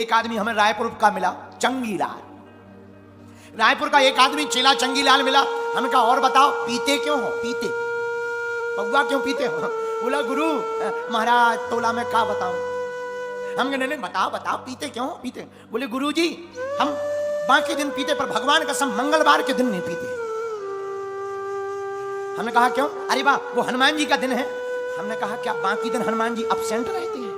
एक आदमी हमें रायपुर का मिला, चंगीलाल। रायपुर का एक आदमी चेला चंगीलाल मिला। हमने कहा और बताओ पीते क्यों हो? पीते पौवा क्यों पीते हो? बोला गुरु महाराज तोला में क्या बताऊं। हम कहने बताओ बताओ पीते क्यों हो? पीते। बोले गुरु जी हम बाकी दिन पीते पर भगवान कसम मंगलवार के दिन नहीं पीते। हमने कहा क्यों? अरे वाह वो हनुमान जी का दिन है। हमने कहा क्या बाकी दिन हनुमान जी absent रहते हैं?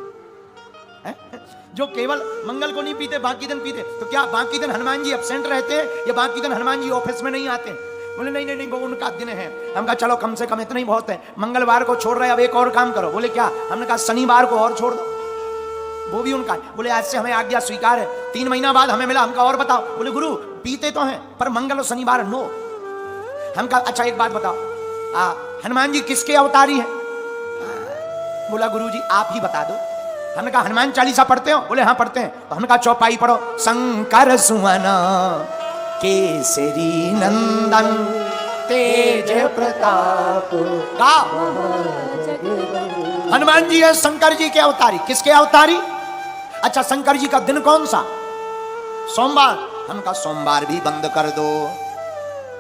जो केवल मंगल को नहीं पीते बाकी दिन पीते, तो क्या बाकी दिन हनुमान जी absent रहते हैं या बाकी दिन हनुमान जी ऑफिस में नहीं आते? बोले नहीं नहीं नहीं वो उनका दिन है। हम कहा चलो कम से कम इतना ही बहुत है, मंगलवार को छोड़ रहे अब एक और काम करो। बोले क्या? हमने कहा शनिवार को और छोड़ दो, वो भी उनका है। बोले आज से हमें आज्ञा स्वीकार है। 3 महीना बाद हमें मिला। हमका और बताओ। बोले गुरु पीते तो हैं पर मंगल और शनिवार नो। हम कहा अच्छा एक बात बताओ हनुमान जी किसके अवतारी हैं? बोला गुरु जी आप ही बता दो। हमने कहा हनुमान चालीसा पढ़ते हो? बोले हाँ पढ़ते हैं। तो हमने कहा चौपाई पढ़ो। शंकर सुवन केसरी नंदन तेज प्रताप। हनुमान जी है शंकर जी के अवतारी। किसके अवतारी? अच्छा शंकर जी का दिन कौन सा? सोमवार। हम कहा सोमवार भी बंद कर दो,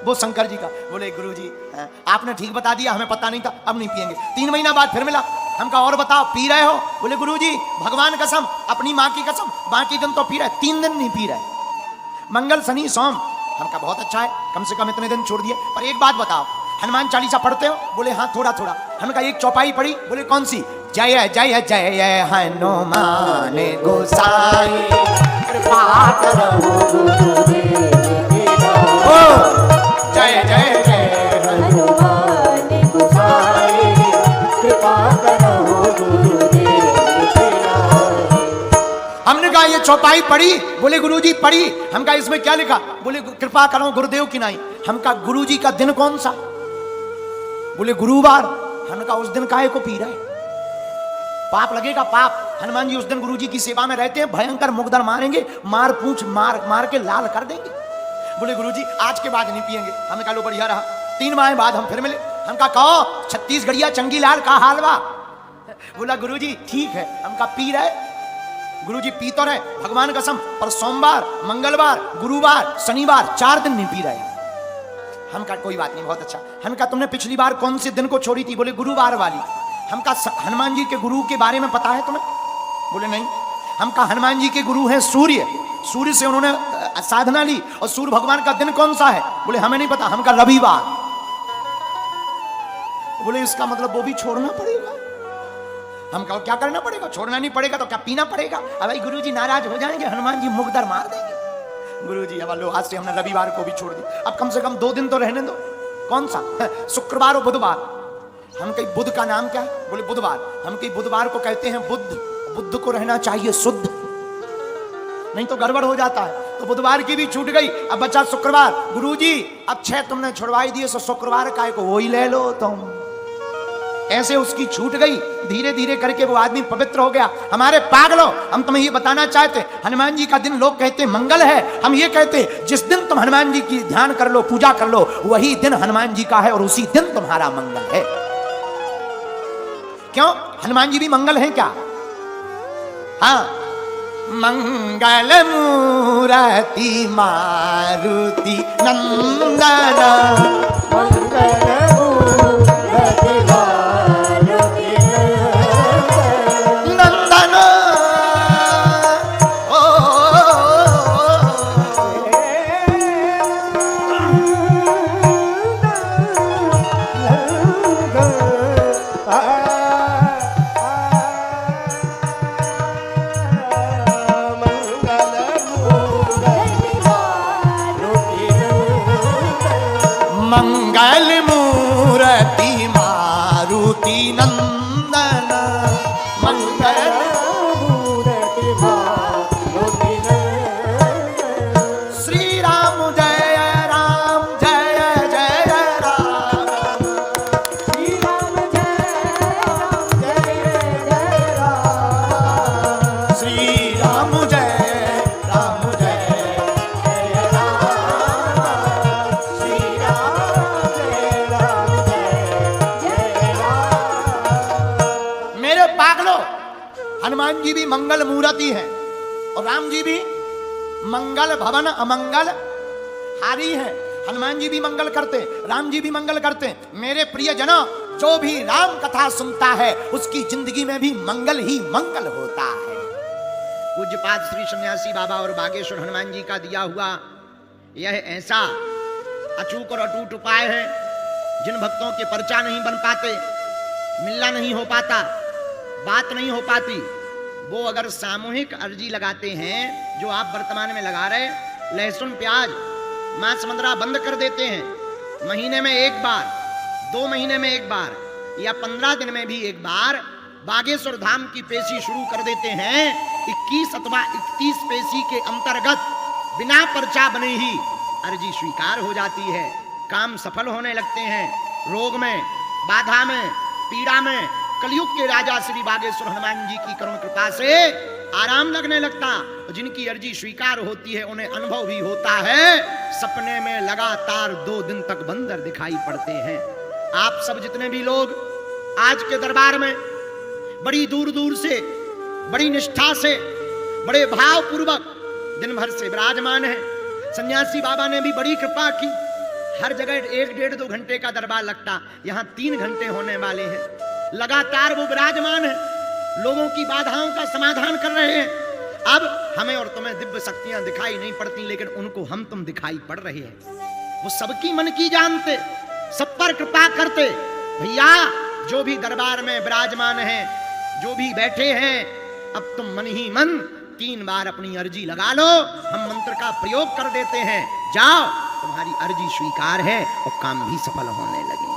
वो शंकर जी का। बोले गुरुजी आपने ठीक बता दिया, हमें पता नहीं था, अब नहीं पिएंगे। 3 महीना बाद फिर मिला। हम कहा और बताओ पी रहे हो? बोले गुरुजी भगवान कसम अपनी माँ की कसम बाकी दिन तो पी रहे, 3 दिन नहीं पी रहे, मंगल शनि सोम। हम कहा बहुत अच्छा है, कम से कम इतने दिन छोड़ दिए। पर एक बात बताओ हनुमान चालीसा पढ़ते हो? बोले हाँ थोड़ा थोड़ा। हमने कहा एक चौपाई पढ़ी? बोले कौन सी? जय जय जय हनुमान गोसाई कृपा करो जय जय जय हनुमान गोसाई कृपा करो गुरुदेव। हमने कहा ये चौपाई पढ़ी? बोले गुरुजी पढ़ी। हम कहा इसमें क्या लिखा? बोले कृपा करो गुरुदेव की नाई। हम कहा गुरुजी का दिन कौन सा? बोले गुरुवार। हमने कहा उस दिन काहे को पी रहे? पाप लगेगा पाप। हनुमान जी उस दिन गुरुजी की सेवा में रहते हैं, भयंकर मुगदर मारेंगे, मार पूंछ मार मार के लाल कर देंगे। बोले गुरुजी आज के बाद नहीं पिएंगे। हमने कहा लो बढ़िया रहा। 3 माह बाद हम फिर मिले। हम कहा छत्तीसगढ़िया चंगीलाल का हालवा। बोला गुरुजी ठीक है। हम कहा पी रहे? गुरुजी पी तो रहे भगवान कसम, पर सोमवार मंगलवार गुरुवार शनिवार 4 दिन नहीं पी रहे। हम कहा कोई बात नहीं बहुत अच्छा। हम कहा तुमने पिछली बार कौन से दिन को छोड़ी थी? बोले गुरुवार वाली। हम कहा हनुमान जी के गुरु के बारे में पता है तुम्हें? बोले नहीं। हम कहा हनुमान जी के गुरु हैं सूर्य, सूर्य से उन्होंने साधना ली, और सूर्य भगवान का दिन कौन सा है? बोले हमें नहीं पता। हम कहा रविवार। बोले इसका मतलब वो भी छोड़ना पड़ेगा। हम कहा क्या करना पड़ेगा? छोड़ना नहीं पड़ेगा तो क्या पीना पड़ेगा? अब भाई गुरुजी नाराज हो जाएंगे, हनुमान जी मुगदर मार देंगे। गुरुजी अब लो आज से हमने रविवार को भी छोड़ दी। अब कम से कम 2 दिन तो रहने दो। कौन सा? शुक्रवार और बुधवार। हम कहीं बुध का नाम क्या है? बोले बुधवार। हम कहीं बुधवार को कहते हैं बुद्ध, बुद्ध को रहना चाहिए शुद्ध, नहीं तो गड़बड़ हो जाता है। तो बुधवार की भी छूट गई, अब बचा शुक्रवार। गुरुजी अब 6 तुमने छुड़वाई दिए, सो शुक्रवार काय को वही ले लो तुम। ऐसे उसकी छूट गई, धीरे धीरे करके वो आदमी पवित्र हो गया। हमारे पागलों हम तुम्हें ये बताना चाहते, हनुमान जी का दिन लोग कहते मंगल है, हम ये कहते जिस दिन तुम हनुमान जी की ध्यान कर लो पूजा कर लो वही दिन हनुमान जी का है और उसी दिन तुम्हारा मंगल है। क्यों? हनुमान जी भी मंगल हैं क्या? हाँ मंगल मूर्ति मारुति नंदन मंगल मूर्ति मारुति नंदन। मंगल मूर्ति मारुति नंदन मंगल मूर्ति मारुति नंदन। श्री राम जय राम जय जय राम। श्री राम जय राम जय जय राम। श्री राम जय राम जय जय राम। श्री राम जय राम जय जय राम। मेरे पागलों हनुमान जी भी मंगल मूर्ति हैं और राम जी भी मंगल भवन अमंगल हारी है। हनुमान जी भी मंगल करते, राम जी भी मंगल करते। मेरे प्रियजनों, जो भी राम कथा सुनता है उसकी जिंदगी में भी मंगल ही मंगल होता है। पूज्यपाद श्री सन्यासी बाबा और बागेश्वर हनुमान जी का दिया हुआ यह ऐसा अचूक और अटूट उपाय है, जिन भक्तों के पर्चा नहीं बन पाते, मिलना नहीं हो पाता, बात नहीं हो पाती, वो अगर सामूहिक अर्जी लगाते हैं, जो आप वर्तमान में लगा रहे, लहसुन प्याज मांस मंदरा बंद कर देते हैं, महीने में एक बार, 2 महीने में एक बार या 15 दिन में भी एक बार बागेश्वर धाम की पेशी शुरू कर देते हैं, 21 अथवा 31 पेशी के अंतर्गत बिना पर्चा बने ही अर्जी स्वीकार हो जाती है। काम सफल होने लगते हैं। रोग में, बाधा में, पीड़ा में कलयुग के राजा श्री बागेश्वर हनुमान जी की करुण कृपा से आराम लगने लगता। जिनकी अर्जी स्वीकार होती है उन्हें अनुभव भी होता है, सपने में लगातार 2 दिन तक बंदर दिखाई पड़ते हैं। आप सब जितने भी लोग आज के दरबार में बड़ी दूर दूर से, बड़ी निष्ठा से, बड़े भाव पूर्वक दिन भर से विराजमान है, सन्यासी बाबा ने भी बड़ी कृपा की। हर जगह 1 डेढ़ 2 घंटे का दरबार लगता, यहाँ 3 घंटे होने वाले हैं। लगातार वो विराजमान है, लोगों की बाधाओं का समाधान कर रहे हैं। अब हमें और तुम्हें दिव्य शक्तियां दिखाई नहीं पड़ती, लेकिन उनको हम तुम दिखाई पड़ रहे हैं। वो सबकी मन की जानते, सब पर कृपा करते। भैया, जो भी दरबार में विराजमान है, जो भी बैठे हैं, अब तुम मन ही मन 3 बार अपनी अर्जी लगा लो, हम मंत्र का प्रयोग कर देते हैं। जाओ, तुम्हारी अर्जी स्वीकार है और काम भी सफल होने लगे।